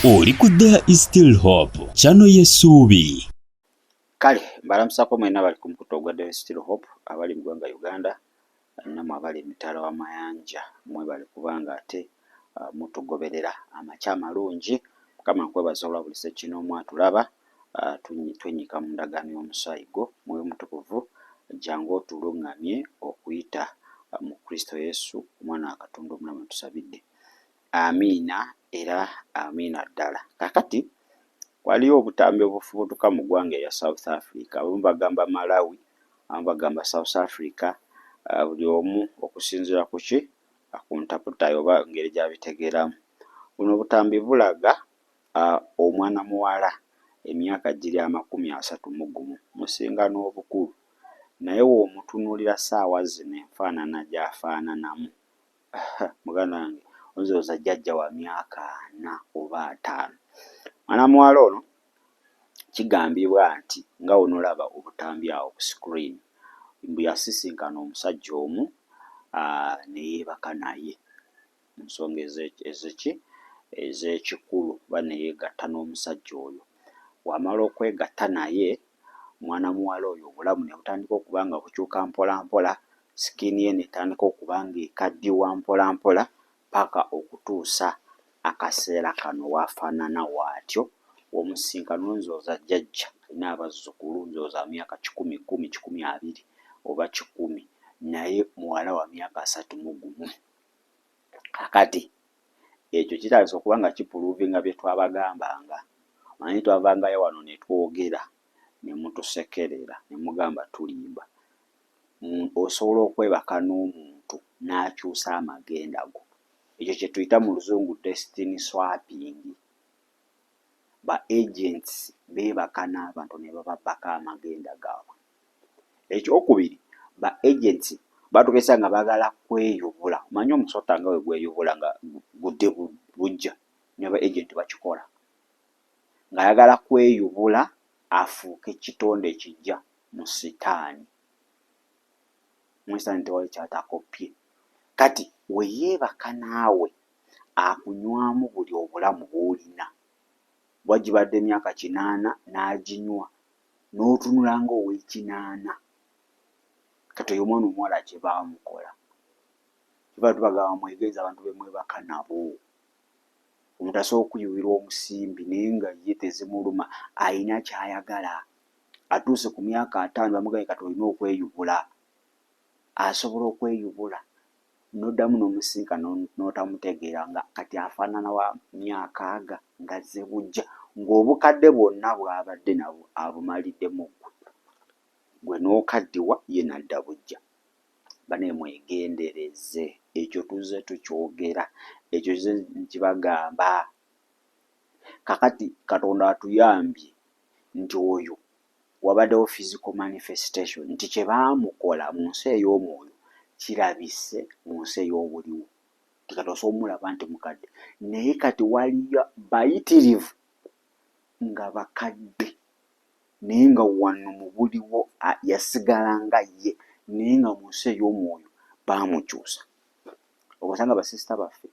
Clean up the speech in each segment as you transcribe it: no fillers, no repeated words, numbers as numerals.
Oli ku There is Still Hope, channel y'essuubi. Kale mbalamusako mwena abali ku mukutu ogwa There is Still Hope, abali mu ggwanga Uganda namwe abali emitala w'amayanja mwebale kubanga ate mutugoberera amakya amalungi. Mukama nkwebaza olwabulisa kino mwatulaba twenyika mu ndagaano y'omusaayi gwo mwoyo mutukuvu jangu otuluŋŋamye okuyita mu Kristo Yesu omwana wa Katonda omulamu tusabidde. Amiina era amiina ddala. Kakati waliyo obutambi obufubutuka mu ggwanga ya South Africa, abamu bagamba Malawi, abamu bagamba South Africa, buli omu okusinziira ku ki ku ntaputa oba ngeri gy'abitegeeramu. Buno obutambi bulaga omwana muwala emyaka giri 31 musinga n'obukulu, naye w'omutunuulira ssaawa zino enfaanana gy'afaananamu muganda wange onzooza jjajja wa myaka 4 oba 5. Mwana muwala ono kigambibwa nti nga wonolaba obutambi awo ku screen, mbu yasisinkana omusajja omu ne yeebaka naye mu nsonga ez'ekikulu oba ne yeegatta n'omusajja oyo. Wamala okwegatta naye, mwana muwala oyo obulamu ne butandika okuba nga bukyuka mpola mpola, sikiini ye netandika okuba nga ekaddiwa mpola mpola paka okutuusa akaseera kano waafaanana waatyo. Omusinkana onzooza jjajja alina abazzukulu nzooza myaka 10, 20 oba 10, naye muwala wa myaka 31. Kakati ekyo kitandise okuba nga kipuluvinga bye twabagambanga. Manyi twavangayo wano ne twogera ne mutusekerera ne mugamba tulimba. Osobola okwebaka n'omuntu n'akyusa amagenda go. Ekyo kye tuyita mu Luzungu destiny swapping. Ba agents beebaka n'abantu ne bababaka amagenda gaabwe. Ekyokubiri, ba agents batugesa nga baagala kweyubula. Omanyi omusota nga we gweyubula nga budde bujja, ne ba agent bakikola ng'ayagala kweyubula afuuke kitonde ekijja mu sitaani. Mu sitaani tewali kyatakoppye. Kati we yeebaka naawe akunywamu buli obulamu bw'olina. Wagibadde emyaka 8 n'aginywa n'otunula ng'ow'ekinaana. Kati oyo omwana omuwala kye baamukola. Kiva tubagamba mwegenze abantu be mwebaka nabo. Omuntu asobola okuyuwira omusimbi naye nga ye tezimuluma, alina ky'ayagala. Atuuse ku myaka 5 bamugambye kati olina okweyubula. Asobola okweyubula. N'oddamu n'omusinka n'otamutegeera nga kati afaanana wa myaka aga nga azze bujja, ng'obukadde bwonna bw'abadde nabwo abumaliddemu ggwe. Gwe n'okaddiwa ye n'adda bujja. Bane mwegendereze, ekyo tuzze tukyogera, ekyo kizze nkibagamba. Kakati Katonda atuyambye nti oyo wabaddewo physical manifestation nti kye baamukola mu nsi ey'omwoyo kirabise mu nsi ey'obuliwo. Kati osobola omulaba nti mukadde, naye kati waliyo bayitirivu nga bakadde naye nga wano mu buliwo yasigala nga ye, naye nga mu nsi ey'omwoyo baamukyusa. Obasanga basisita baffe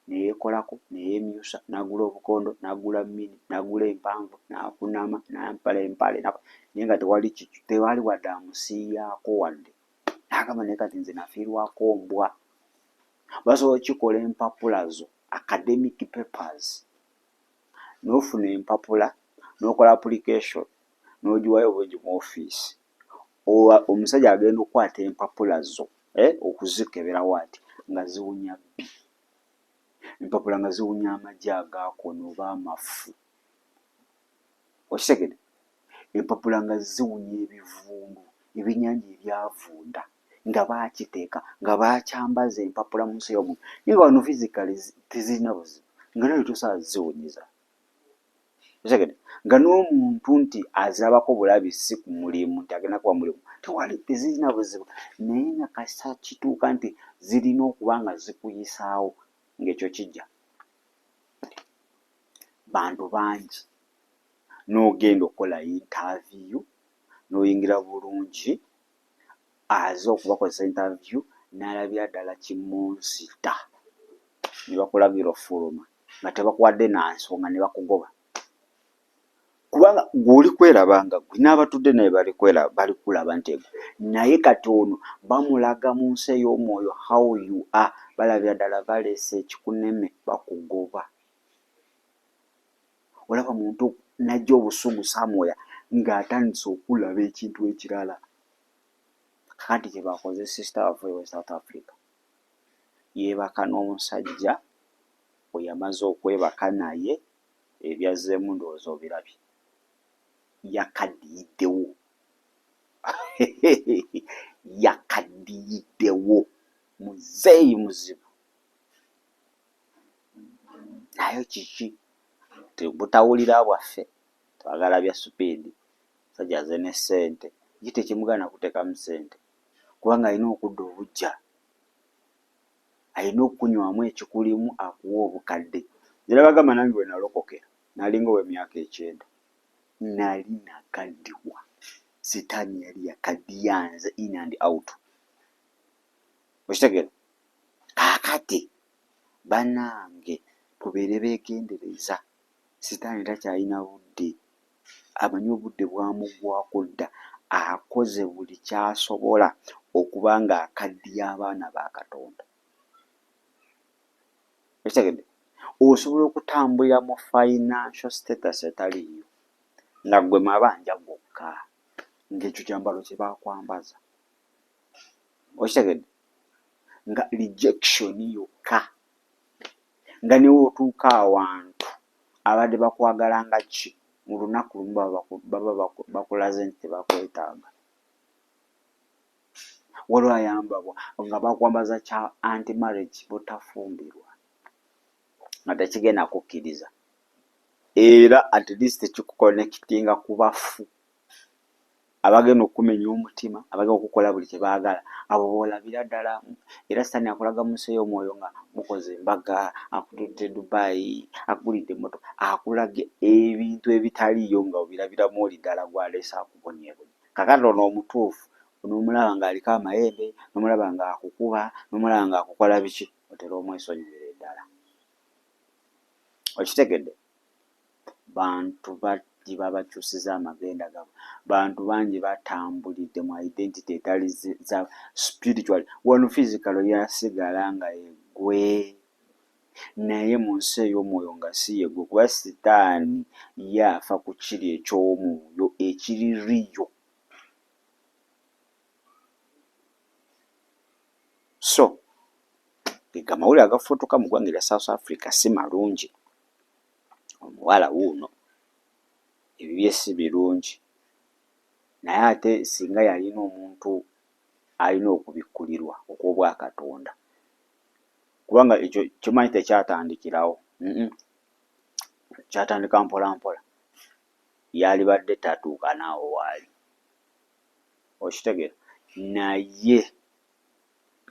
ne yeekolako ne yeemyusa n'agula obukondo n'agula mini n'agula empanvu n'akunama n'ampala empale naye nga tewali wadde amusiiyaako wadde. N'agamba naye kati nze nafiirwako mbwa. Basobola kikola empapula zo, academic papers. N'ofuna empapula n'okola application n'ogiwayo obungi mu ofiisi. Omusajja agenda okukwata empapula zo okuzikeberawo ati nga ziwunya bbi. Empapula nga ziwunya amagi agaakono oba amafu. Okitegedde? Empapula nga ziwunya ebivundu, ebyennyanja ebyavunda nga baakiteeka nga baakyambaza empapula mu nsi y'omuntu. Naye nga wano physically tezirina buzibu, nga naye tosobola ziwunyiza. Okitegedde? Nga n'omuntu nti azirabako bulabi si ku mulimu nti agenda kuba mulimu, tezirina buzibu, naye nga kasita kituuka nti zirina okuba nga zikuyisaawo ng'ekyo kijja. Bantu bangi n'ogenda okukola interview n'oyingira bulungi, aze okubakozesa interview n'alabira ddala kimunsita ne bakulagira ofuluma nga tebakuwadde nansonga ne bakugoba. Kubanga gw'oli kweraba nga gwe n'abatudde naye bali kulaba nti egwe, naye kati ono bamulaga mu nsi ey'omwoyo how you are, balabira ddala baleese ekikuneme bakugoba. Olaba muntu najja obusungu Samoya ng'atandise okulaba ekintu ekirala. Kakati kye bakoze sister waffe we South Africa, yeebaka n'omusajja bwe yamaze okwebaka naye ebyazzeemu ndowooza obirabye, yakadiyiddewo yakadiyiddewo muzeeyi muzibu. Naye kiki butawulira bwaffe, twagala bya supiidi, musajja aze ne ssente, ye tekimugaana kuteekamu ssente kubanga alina okudda obujja, alina okunywamu ekikulimu akuwa obukadde. Nzira bagamba nange bwe nalokokera nalinga ow'emyaka 9, nali nakaddiwa, sitaani yali yakaddiyanze in and out. Okitegeera? Kaakati bannange tubeere beegendereza, sitaani takyalina budde, amanyi obudde bwamugwako dda, akoze buli ky'asobola okuba ng'akaddiya abaana ba Katonda. Okitegedde? Osobola okutambulira mu financial status etaliiyo nga gwe mabanja gwokka, ng'ekyo kyambalo kye baakwambaza. Okitegedde? Nga rejection yokka, nga niwe otuuka awantu abadde bakwagala nga ki, mu lunaku lumu baba bakulaze nti tebakwetaaga. Waliwo ayamba nga bakwambaza kya anti-marriage butafumbirwa nga tekigenda kukkiriza, era at least kikuconnectinga ku bafu abagenda okumenya omutima, abagenda okukola buli kye baagala, abo boolabira ddala. Era sitaani akulaga mu nsi ey'omwoyo nga mukoze embaga, akutudde Dubai, akugulidde emmotoka, akulage ebintu ebitaliiyo nga obirabiramu oli ddala gw'aleese akubonyeebonye. Kakati ono omutuufu n'omulaba ng'aliko amayembe, n'omulaba ng'akukuba, n'omulaba ng'akukola biki, otera omwesonyiwera ddala. Okitegedde? Bantu bati babakyusiza amagenda gabo, bantu bangi batambulidde mu identity etali za spiritual. Wano physical yasigala nga yeggwe, naye mu nsi ey'omwoyo nga si yeggwe, kuba sitaani yaafa ku kiri eky'omwoyo ekiririyo. So amawulire agafuutuka mu ggwanga lya South Africa si malungi. Omuwala wuuno ebibye si birungi, naye ate singa yalina omuntu alina okubikkulirwa okw'Obwakatonda, kubanga ekyo kimanyi tekyatandikirawo, kyatandika mpola mpola, yalibadde tatuuka naawe waali. Okitegeera? Naye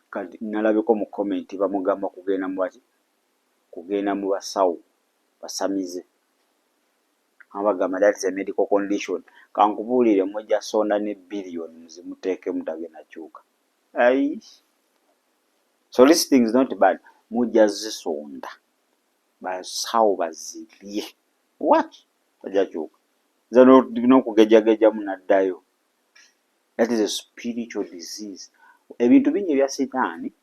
kati nalabiko mu komenti bamugamba kugenda mu basawo basamize, abagamba that is a medical condition. Kankubuulire mujja sonda ne billioni muzimuteeke mutagenda kyuka. Ayi, so this thing is not bad. Mujja zisonda basawo bazirye, what bajja kyuka, nze n'okugejjagejamu naddayo. That is a spiritual disease. Ebintu bingi ebya sitaani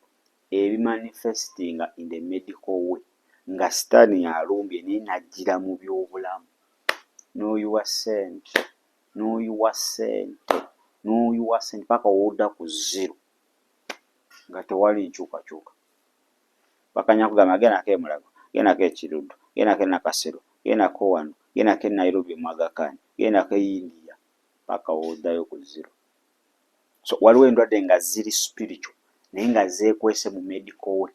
ebimanifestinga in the medical way, nga sitaani yalumbye naye najjira mu by'obulamu, n'oyiwa ssente paka wodda ku zero nga tewali nkyukakyuka. Bakanya kugamba gendako e Mulago, gendako e Kiruddu, gendako e Nakasero, gendako wano, gendako e Nairobi mu Aga Khan, gendako e India, paka woddayo ku zero. So waliwo endwadde nga ziri spiritual naye nga zeekwese mu medical way.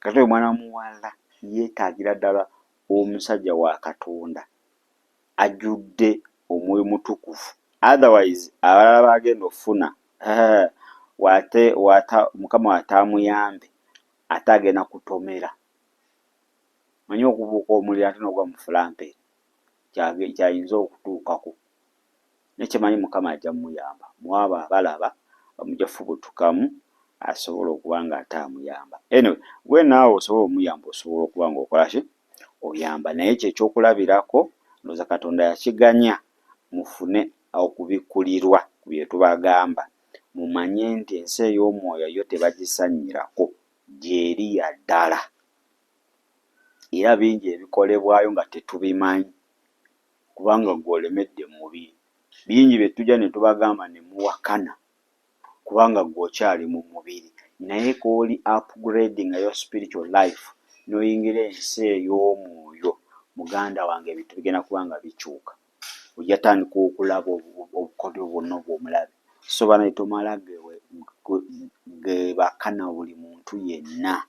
Kati omwana muwala yeetaagira ddala omusajja wa Katonda ajjudde omwoyo mutukuvu, otherwise abalala bagenda ofuna Mukama wataamuyambe ate agenda kutomera. Manyi okubuuka omuliro ate n'ogwa mu fulampe kyayinza okutuukako. Nekimanyi Mukama ajja muyamba, mwabo abalaba bamujja fubutukamu asobola okuba nga ate amuyamba. Anyway, gwe naawe osobola omuyamba, osobola okuba ng'okola ki, oyamba. Naye ekyo ekyokulabirako ndowooza Katonda yakiganya mufune okubikkulirwa ku bye tubagamba, mumanye nti ensi ey'omwoyo yo tebagisanyirako, gy'eri ya ddala. Era bingi ebikolebwayo nga tetubimanyi kubanga gw'olemedde mu mubiri. Bingi bye tujja ne tubagamba ne muwakana kubanga gw'okyali mu mubiri. Naye kooli upgrading your spiritual life n'oyingira ensi ey'omwoyo, muganda wange ebintu bigenda kubanga bikyuka. Ojja tandika okulaba obukodyo bwonna obw'omulabe. So bana tomala gebakana buli muntu yenna.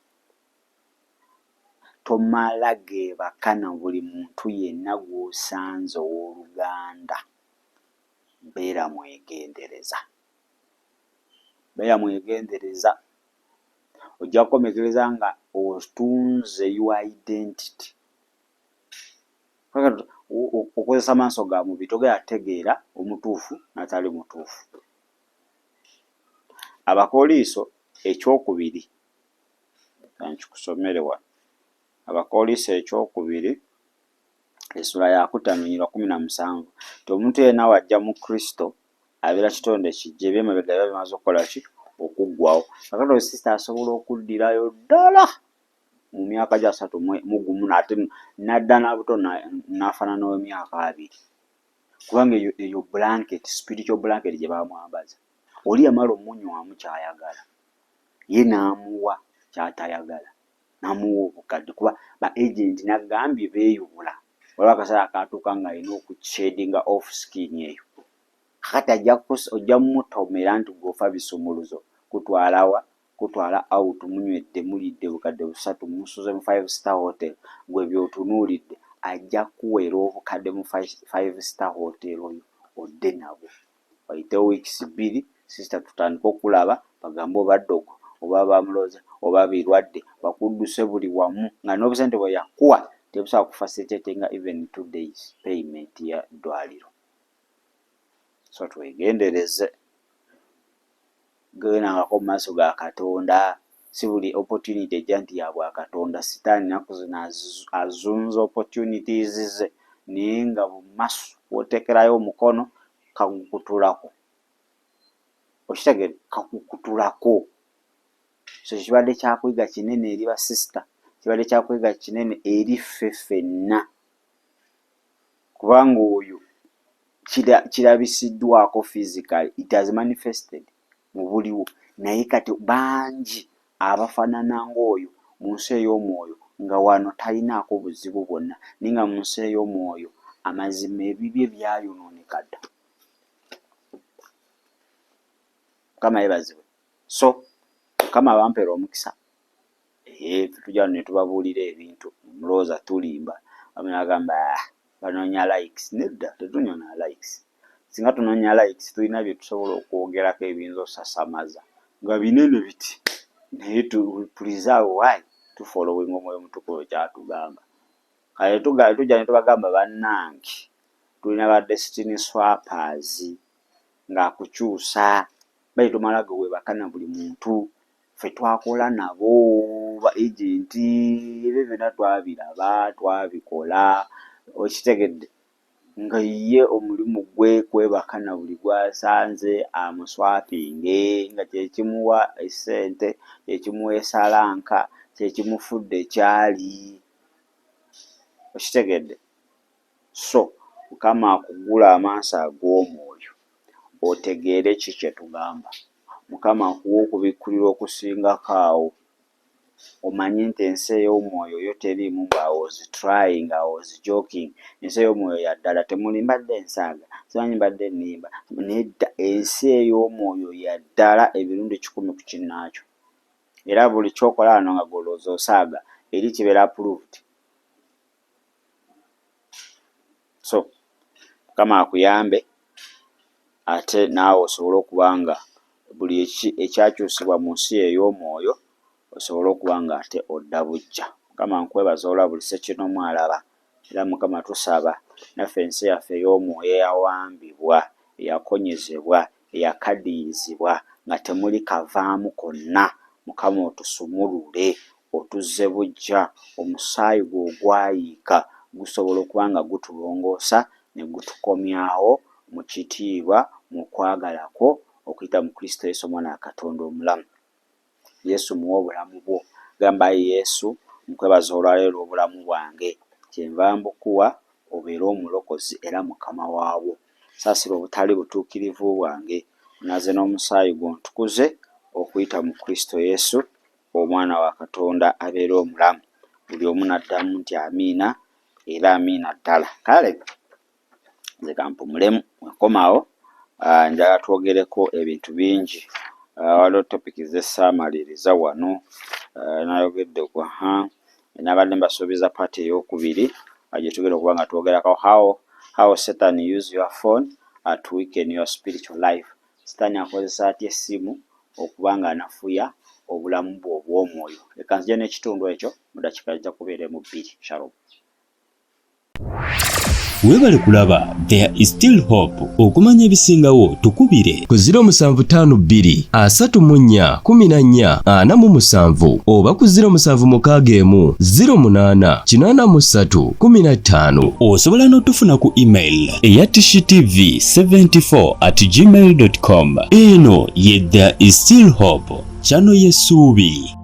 Tomala gebakana buli muntu yenna gw'osanze ow'oluganda. Beera mwegendereza. Beera mwegendereza. Ojja kukomekereza nga otunze your identity. Okozesa maaso ga mubi togera tegeera omutuufu n'atali mutuufu. Abakooliso ekyokubiri, nkikusomere wano. Abakooliso ekyokubiri essula ya 5:17 nti omuntu yenna wajja mu Kristo abeera kitonde kijja, eby'emabega biba bimaze okukola ki? Okuggwawo. Kakati sisita asobola okuddirayo ddala mu myaka gya 31 ate n'adda n'abuto n'afaanana w'emyaka 2 kubanga eyo blanket, spiritual blanket gye bamwambaza. Oli yamala omunywamu ky'ayagala, ye n'amuwa ky'atayagala, n'amuwa obukadde kuba ba agenti nagambye beeyubula. Waliwo akaseera akaatuuka ng'alina okushadinga off skin eyo. Kakati ojja mmutomera nti gw'ofa bisumuluzo. Kutwala out munywedde mulidde bukadde 3 musuze mu 5-star hotel, gwe by'otunuulidde ajja kuweera obukadde mu 5-star hotel oyo odde nabo. Wayitewo weeks 2 sisita tutandika okulaba bagambe oba ddogo oba bamuloza oba birwadde bakudduse buli wamu nga n'obusente bwe yakuwa tebusobola kufacilitatinga even 2 days payment ya ddwaliro. So twegendereze. Genangako mu maaso ga Katonda. Si buli opportunity ejja nti ya bwa Katonda. Sitaani nnaku zino azunza opportunities ze naye nga mu maaso w'oteekerayo omukono kagukutulako. Okitegedde? Kakukutulako. So kibadde kyakuyiga kinene eri basisita, kibadde kyakuyiga kinene eri ffe ffenna kubanga oyo kirabisiddwako physically, it has manifested mu buliwo, naye kati bangi abafaanana ng'oyo mu nsi ey'omwoyo nga wano talinaako buzibu bwonna, naye nga mu nsi ey'omwoyo amazima ebibye byayonooneka dda. Mukama yeebazibwe. So Mukama abampeera omukisa. Tujja ne tubabuulira ebintu mulowooza tulimba bamwe bagamba banoonya likes. Nedda, tetunyonya likes. Singa tunoonya likes tulina bye tusobola okwogerako ebiyinza osasamaza nga binene biti, naye tulizawo why tufollowing omwoyo omutukuvu kyatugamba. Kale tujja ne tubagamba bannange tulina ba destiny swappers ng'akukyusa bali tumala ge weebakana buli muntu. Ffe twakola nabo ba agenti, ebyo byonna twabiraba twabikola. Okitegedde? Nga ye omulimu gwe kwebakana buli gwasanze amuswapinge nga kyekimuwa essente, kyekimuwa esalanka, kyekimufudde ekyali. Okitegedde? So Mukama akuggula amaaso ag'omwoyo otegeere ki kye tugamba. Mukama akuwa okubikkulirwa okusingako awo. Omanye nti ensi ey'omwoyo yo teriimu nga I was trying, I was joking. Ensi ey'omwoyo ya ddala. Temuli mbadde ensaaga, simanyi mbadde nnimba. Nedda, ensi ey'omwoyo ya ddala ebirundi 10 ku kinnaakyo. Era buli kyokola wano nga golooza osaaga eri kibeera approved. So Mukama akuyambe ate naawe osobole okuba nga buli ekyakyusibwa mu nsi ey'omwoyo osobole okuba nga ate odda bujja. Mukama nkwebaza olwabulise kino mwalaba. Era Mukama tusaba naffe ensi yaffe ey'omwoyo eyawambibwa, eyakonyezebwa, eyakadiyirizibwa nga temuli kavaamu konna, Mukama otusumulule otuzze bujja, omusaayi gwo ogwayiika gusobola okuba nga gutulongoosa ne gutukomyawo mu kitiibwa, mu kwagala kwo okuyita mu Kristo Yesu omwana wa Katonda omulamu. Yesu muwe obulamu bwo. Gamba Yesu nkwebaza olwaleero obulamu bwange, kyenva mbukuwa obeere omulokozi era mukama waabwo. Saasira obutali butuukirivu bwange, naze n'omusaayi gwo ntukuze okuyita mu Kristo Yesu omwana wa Katonda abeere omulamu. Buli omu n'addamu nti amiina era amiina ddala. Kale nze kampumulemu nkomawo, njagala twogereko ebintu bingi. Waliwo topiki z'essaamaliriza wano, nayogedde nabadde mbasuubiza paati ey'okubiri gye tugenda okuba nga twogerako how Satan use your phone to weaken your spiritual life. Sitaani akozesa atya essimu okuba nga anafuya obulamu bwo obw'omwoyo. Leka nzije n'ekitundu ekyo mu dakiika zijja kubeeremu 2. Shalom. Weebale kulaba There is Still Hope. Okumanya ebisingawo tukubire ku 0752 34 14 47 oba ku 0761 08 83 15. Osobola n'otufuna ku email eya tshitv74@gmail.com. Eno ye There is Still Hope, channel y'essuubi.